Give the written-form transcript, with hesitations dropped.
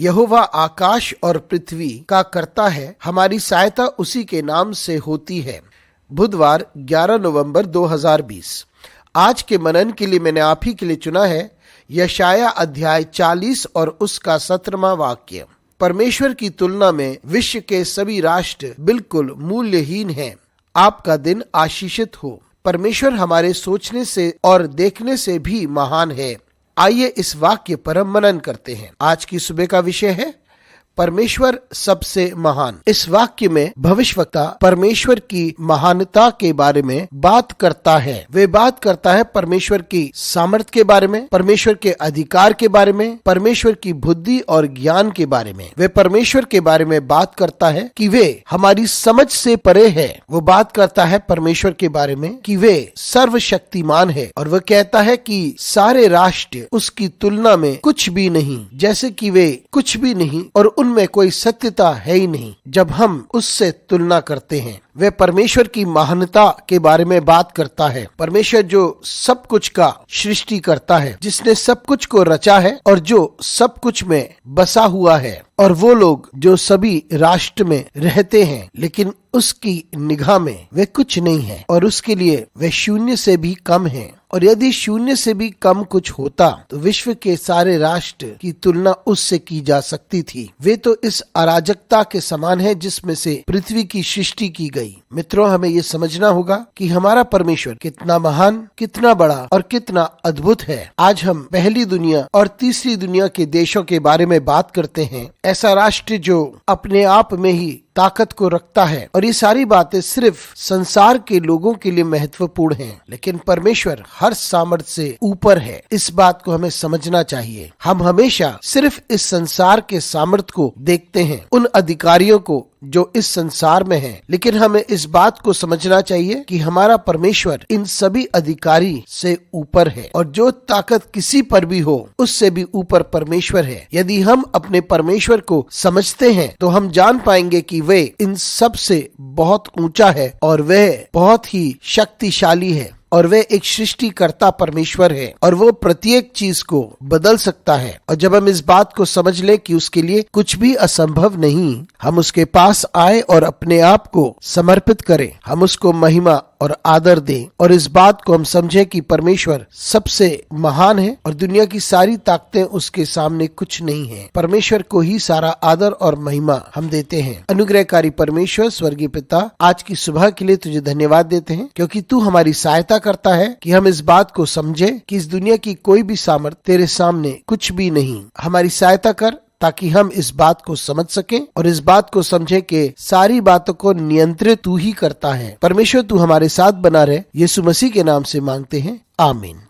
यहोवा आकाश और पृथ्वी का करता है, हमारी सहायता उसी के नाम से होती है। बुधवार 11 नवंबर 2020। आज के मनन के लिए मैंने आप ही के लिए चुना है यशाया अध्याय 40 और उसका 17वां वाक्य। परमेश्वर की तुलना में विश्व के सभी राष्ट्र बिल्कुल मूल्यहीन हैं। आपका दिन आशीषित हो। परमेश्वर हमारे सोचने से और देखने से भी महान है। आइए इस वाक्य पर हम मनन करते हैं। आज की सुबह का विषय है परमेश्वर सबसे महान। इस वाक्य में भविष्यवक्ता परमेश्वर की महानता के बारे में बात करता है। वे बात करता है परमेश्वर की सामर्थ्य के बारे में, परमेश्वर के अधिकार के बारे में, परमेश्वर की बुद्धि और ज्ञान के बारे में। वे परमेश्वर के बारे में बात करता है कि वे हमारी समझ से परे है। वो बात करता है परमेश्वर के बारे में कि वे सर्वशक्तिमान है, और वह कहता है कि सारे राष्ट्र उसकी तुलना में कुछ भी नहीं, जैसे कि वे कुछ भी नहीं और उनमें कोई सत्यता है ही नहीं जब हम उससे तुलना करते हैं। वह परमेश्वर की महानता के बारे में बात करता है। परमेश्वर जो सब कुछ का सृष्टि करता है, जिसने सब कुछ को रचा है और जो सब कुछ में बसा हुआ है, और वो लोग जो सभी राष्ट्र में रहते हैं, लेकिन उसकी निगाह में वे कुछ नहीं है और उसके लिए वे शून्य से भी कम है। और यदि शून्य से भी कम कुछ होता तो विश्व के सारे राष्ट्र की तुलना उससे की जा सकती थी। वे तो इस अराजकता के समान है जिसमें से पृथ्वी की सृष्टि की गई। मित्रों, हमें ये समझना होगा कि हमारा परमेश्वर कितना महान, कितना बड़ा और कितना अद्भुत है। आज हम पहली दुनिया और तीसरी दुनिया के देशों के बारे में बात करते हैं। ऐसा राष्ट्र जो अपने आप में ही ताकत को रखता है, और ये सारी बातें सिर्फ संसार के लोगों के लिए महत्वपूर्ण हैं, लेकिन परमेश्वर हर सामर्थ्य से ऊपर है। इस बात को हमें समझना चाहिए। हम हमेशा सिर्फ इस संसार के सामर्थ्य को देखते हैं, उन अधिकारियों को जो इस संसार में है, लेकिन हमें इस बात को समझना चाहिए कि हमारा परमेश्वर इन सभी अधिकारी से ऊपर है, और जो ताकत किसी पर भी हो उससे भी ऊपर परमेश्वर है। यदि हम अपने परमेश्वर को समझते हैं तो हम जान पाएंगे कि वे इन सब से बहुत ऊंचा है और वह बहुत ही शक्तिशाली है, और वह एक सृष्टिकर्ता परमेश्वर है, और वो प्रत्येक चीज को बदल सकता है। और जब हम इस बात को समझ ले कि उसके लिए कुछ भी असंभव नहीं, हम उसके पास आए और अपने आप को समर्पित करें, हम उसको महिमा और आदर दें, और इस बात को हम समझे कि परमेश्वर सबसे महान है और दुनिया की सारी ताकतें उसके सामने कुछ नहीं है। परमेश्वर को ही सारा आदर और महिमा हम देते हैं। अनुग्रहकारी परमेश्वर स्वर्गीय पिता, आज की सुबह के लिए तुझे धन्यवाद देते हैं, क्योंकि तू हमारी सहायता करता है कि हम इस बात को समझे कि इस दुनिया की कोई भी सामर्थ्य तेरे सामने कुछ भी नहीं। हमारी सहायता कर ताकि हम इस बात को समझ सकें और इस बात को समझे कि सारी बातों को नियंत्रित तू ही करता है। परमेश्वर तू हमारे साथ बना रहे, यीशु मसीह के नाम से मांगते हैं, आमीन।